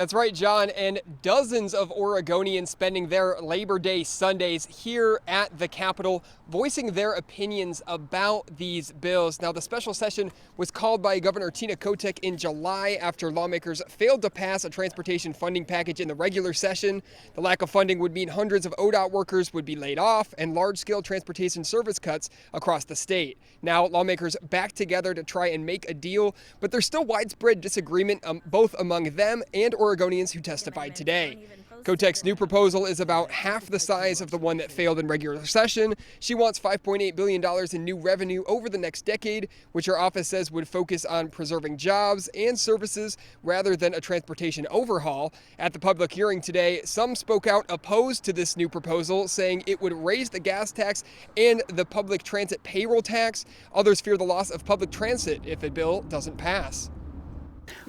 That's right, John, and dozens of Oregonians spending their Labor Day Sundays here at the Capitol, voicing their opinions about these bills. Now, the special session was called by Governor Tina Kotek in July after lawmakers failed to pass a transportation funding package in the regular session. The lack of funding would mean hundreds of ODOT workers would be laid off and large-scale transportation service cuts across the state. Now, lawmakers back together to try and make a deal, but there's still widespread disagreement both among them and Oregonians who testified today. Kotek's new proposal is about half the size of the one that failed in regular session. She wants $5.8 billion in new revenue over the next decade, which her office says would focus on preserving jobs and services rather than a transportation overhaul. At the public hearing today, some spoke out opposed to this new proposal, saying it would raise the gas tax and the public transit payroll tax. Others fear the loss of public transit if the bill doesn't pass.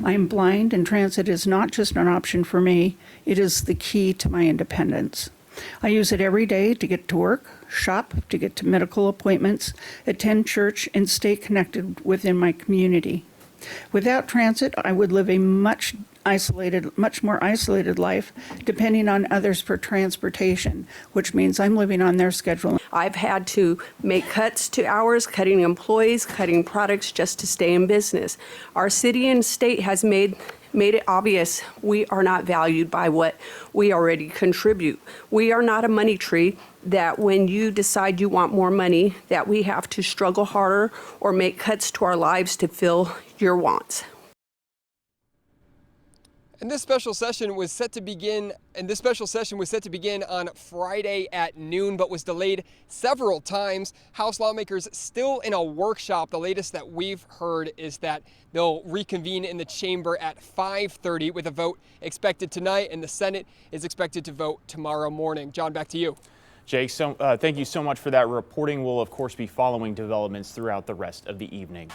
I'm blind, and transit is not just an option for me, it is the key to my independence. I use it every day to get to work, shop, to get to medical appointments, attend church, and stay connected within my community. Without transit, I would live a much more isolated life, depending on others for transportation, which means I'm living on their schedule. I've had to make cuts to hours, cutting employees, cutting products just to stay in business. Our city and state has made it obvious we are not valued by what we already contribute. We are not a money tree that when you decide you want more money, that we have to struggle harder or make cuts to our lives to fill your wants. And this special session was set to begin on Friday at noon, but was delayed several times. House lawmakers still in a workshop. The latest that we've heard is that they'll reconvene in the chamber at 5:30 with a vote expected tonight, and the Senate is expected to vote tomorrow morning. John, back to you. Jake, thank you so much for that reporting. We'll, of course, be following developments throughout the rest of the evening.